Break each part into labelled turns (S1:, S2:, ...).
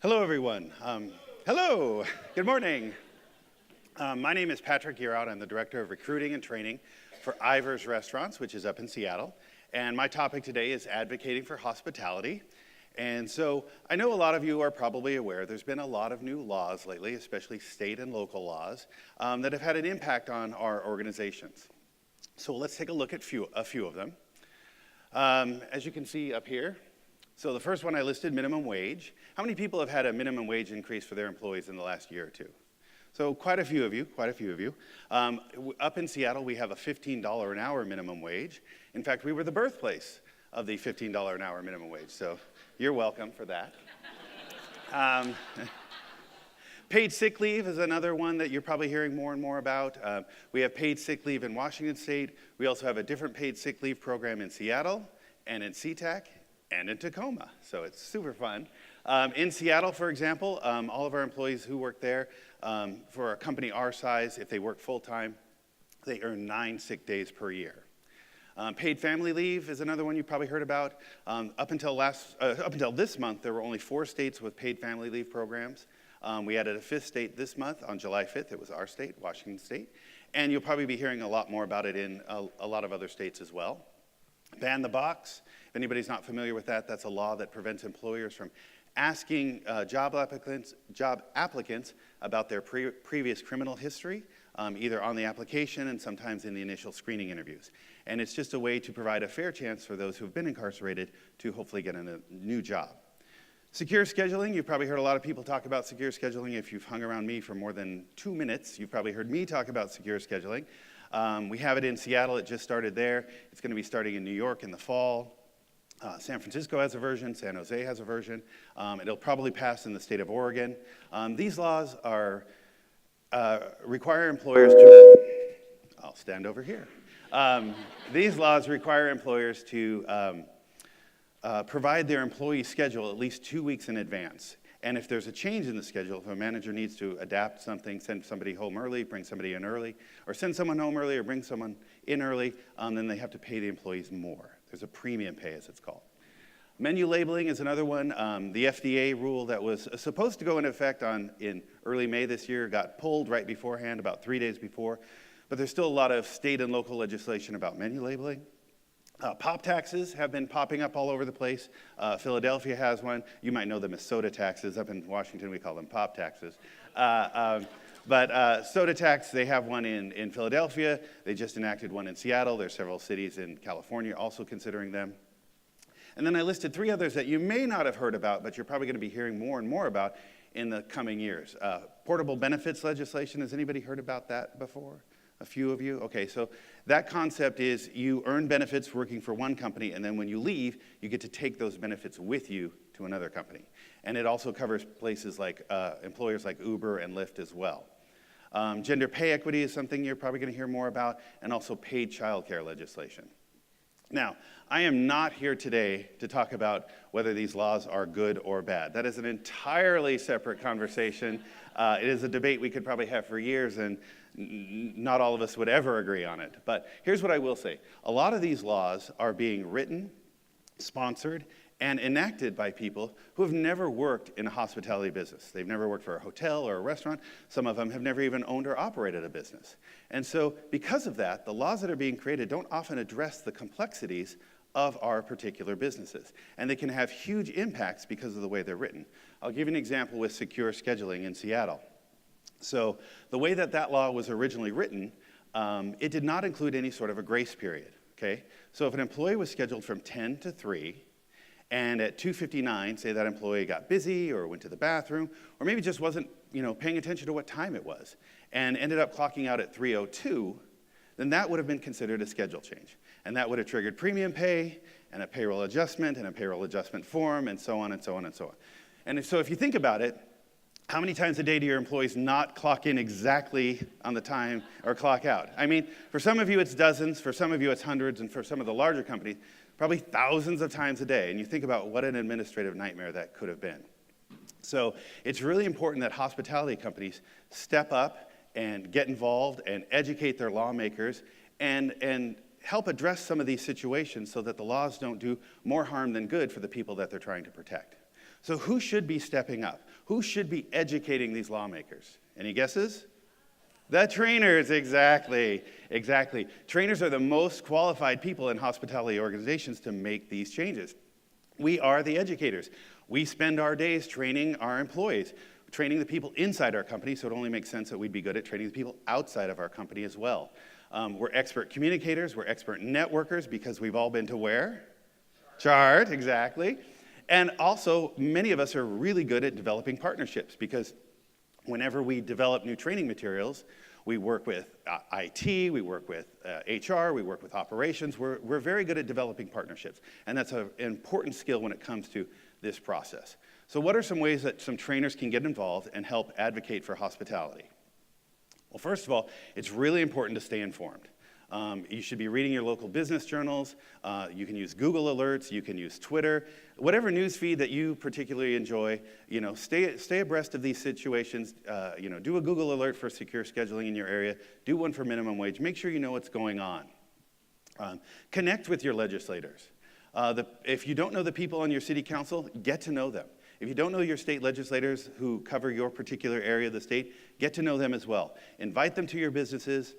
S1: Hello, everyone. Hello. Good morning. My name is Patrick Yearout. I'm the Director of Recruiting and Training for Ivar's Restaurants, which is up in Seattle. And my topic today is advocating for hospitality. And so I know a lot of you are probably aware there's been a lot of new laws lately, especially state and local laws, that have had an impact on our organizations. So let's take a look at a few of them. As you can see up here, so the first one I listed, minimum wage. How many people have had a minimum wage increase for their employees in the last year or two? So quite a few of you. Up in Seattle, we have a $15 an hour minimum wage. In fact, we were the birthplace of the $15 an hour minimum wage, so you're welcome for that. Paid sick leave is another one that you're probably hearing more and more about. We have paid sick leave in Washington State. We also have a different paid sick leave program in Seattle and in SeaTac and in Tacoma, so it's super fun. In Seattle, for example, all of our employees who work there, for a company our size, if they work full-time, they earn 9 sick days per year. Paid family leave is another one you probably heard about. Up until this month, there were only 4 states with paid family leave programs. We added a 5th state this month on July 5th. It was our state, Washington State. And you'll probably be hearing a lot more about it in a lot of other states as well. Ban the box. If anybody's not familiar with that, that's a law that prevents employers from asking job applicants about their previous criminal history, either on the application and sometimes in the initial screening interviews. And it's just a way to provide a fair chance for those who've been incarcerated to hopefully get a new job. Secure scheduling, you've probably heard a lot of people talk about secure scheduling. If you've hung around me for more than 2 minutes, you've probably heard me talk about secure scheduling. We have it in Seattle, it just started there. It's gonna be starting in New York in the fall. San Francisco has a version, San Jose has a version. It'll probably pass in the state of Oregon. These laws require employers to, I'll stand over here. These laws require employers to provide their employee schedule at least 2 weeks in advance. And if there's a change in the schedule, if a manager needs to adapt something, send somebody home early, bring somebody in early, or send someone home early or bring someone in early, then they have to pay the employees more. There's a premium pay, as it's called. Menu labeling is another one. The FDA rule that was supposed to go into effect in early May this year got pulled right beforehand, about 3 days before. But there's still a lot of state and local legislation about menu labeling. Pop taxes have been popping up all over the place. Philadelphia has one. You might know them as soda taxes. Up in Washington, we call them pop taxes. But soda tax, they have one in Philadelphia. They just enacted one in Seattle. There's several cities in California also considering them. And then I listed 3 others that you may not have heard about, but you're probably going to be hearing more and more about in the coming years. Portable benefits legislation. Has anybody heard about that before? A few of you? Okay, so that concept is you earn benefits working for one company, and then when you leave, you get to take those benefits with you to another company. And it also covers places like employers like Uber and Lyft as well. Gender pay equity is something you're probably going to hear more about, and also paid childcare legislation. Now, I am not here today to talk about whether these laws are good or bad. That is an entirely separate conversation. It is a debate we could probably have for years, and not all of us would ever agree on it. But here's what I will say. A lot of these laws are being written, sponsored, and enacted by people who have never worked in a hospitality business. They've never worked for a hotel or a restaurant. Some of them have never even owned or operated a business. And so because of that, the laws that are being created don't often address the complexities of our particular businesses. And they can have huge impacts because of the way they're written. I'll give you an example with secure scheduling in Seattle. So the way that law was originally written, it did not include any sort of a grace period, okay? So if an employee was scheduled from 10 to 3, and at 2:59, say that employee got busy or went to the bathroom, or maybe just wasn't, paying attention to what time it was, and ended up clocking out at 3:02, then that would have been considered a schedule change. And that would have triggered premium pay, and a payroll adjustment, and a payroll adjustment form, and so on and so on and so on. And so if you think about it, how many times a day do your employees not clock in exactly on the time or clock out? I mean, for some of you it's dozens, for some of you it's hundreds, and for some of the larger companies, probably thousands of times a day. And you think about what an administrative nightmare that could have been. So it's really important that hospitality companies step up and get involved and educate their lawmakers and help address some of these situations so that the laws don't do more harm than good for the people that they're trying to protect. So who should be stepping up? Who should be educating these lawmakers? Any guesses? The trainers, exactly. Trainers are the most qualified people in hospitality organizations to make these changes. We are the educators. We spend our days training our employees, training the people inside our company, so it only makes sense that we'd be good at training the people outside of our company as well. We're expert communicators, we're expert networkers, because we've all been to where? Chart, exactly. And also, many of us are really good at developing partnerships, because whenever we develop new training materials, we work with IT, we work with HR, we work with operations. We're very good at developing partnerships, and that's an important skill when it comes to this process. So what are some ways that some trainers can get involved and help advocate for hospitality? Well, first of all, it's really important to stay informed. You should be reading your local business journals. You can use Google Alerts. You can use Twitter. Whatever news feed that you particularly enjoy, stay abreast of these situations. Do a Google Alert for secure scheduling in your area. Do one for minimum wage. Make sure you know what's going on. Connect with your legislators. If you don't know the people on your city council, get to know them. If you don't know your state legislators who cover your particular area of the state, get to know them as well. Invite them to your businesses.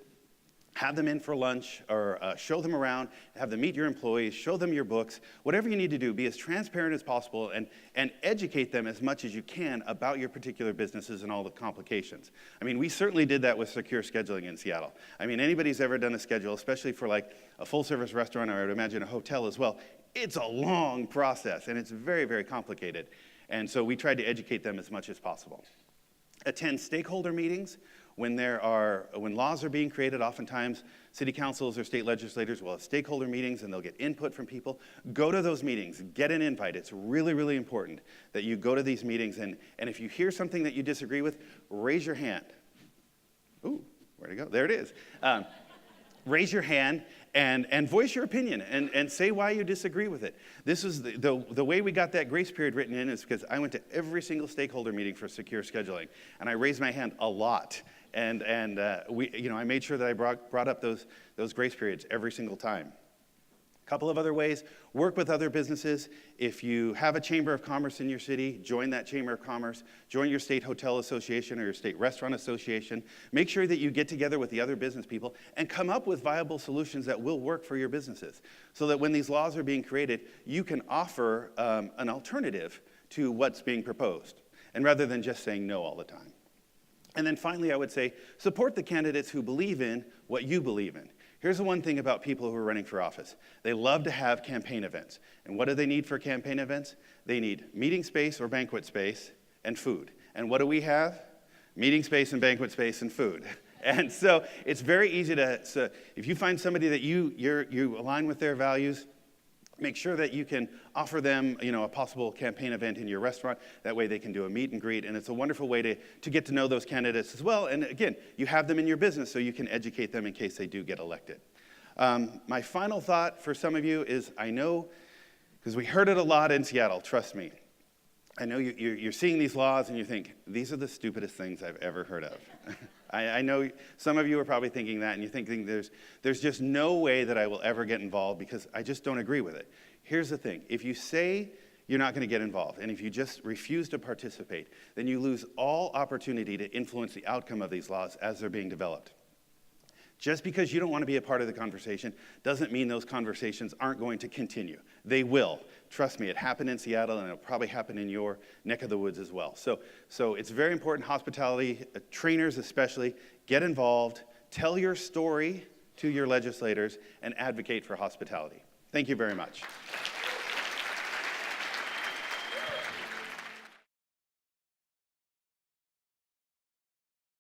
S1: Have them in for lunch, or show them around, have them meet your employees, show them your books, whatever you need to do. Be as transparent as possible and educate them as much as you can about your particular businesses and all the complications. I mean, we certainly did that with secure scheduling in Seattle. I mean, anybody's ever done a schedule, especially for like a full-service restaurant, or I would imagine a hotel as well, it's a long process, and it's very, very complicated. And so we tried to educate them as much as possible. Attend stakeholder meetings. When laws are being created, oftentimes city councils or state legislators will have stakeholder meetings and they'll get input from people. Go to those meetings, get an invite. It's really, really important that you go to these meetings, and if you hear something that you disagree with, raise your hand. Ooh, where'd it go? There it is. Raise your hand and voice your opinion and say why you disagree with it. This is the way we got that grace period written in is because I went to every single stakeholder meeting for secure scheduling, and I raised my hand a lot. And I made sure that I brought up those grace periods every single time. A couple of other ways: work with other businesses. If you have a chamber of commerce in your city, join that chamber of commerce. Join your state hotel association or your state restaurant association. Make sure that you get together with the other business people and come up with viable solutions that will work for your businesses, so that when these laws are being created, you can offer an alternative to what's being proposed, and rather than just saying no all the time. And then finally, I would say, support the candidates who believe in what you believe in. Here's the one thing about people who are running for office. They love to have campaign events. And what do they need for campaign events? They need meeting space or banquet space and food. And what do we have? Meeting space and banquet space and food. And so it's very easy so if you find somebody that you align with their values, make sure that you can offer them, a possible campaign event in your restaurant. That way they can do a meet and greet, and it's a wonderful way to get to know those candidates as well. And again, you have them in your business so you can educate them in case they do get elected. My final thought for some of you is, I know, because we heard it a lot in Seattle, trust me, I know you're seeing these laws and you think, these are the stupidest things I've ever heard of. I know some of you are probably thinking that, and you're thinking there's just no way that I will ever get involved because I just don't agree with it. Here's the thing. If you say you're not going to get involved, and if you just refuse to participate, then you lose all opportunity to influence the outcome of these laws as they're being developed. Just because you don't want to be a part of the conversation doesn't mean those conversations aren't going to continue. They will. Trust me, it happened in Seattle, and it'll probably happen in your neck of the woods as well. So it's very important, hospitality, trainers especially, get involved, tell your story to your legislators, and advocate for hospitality. Thank you very much.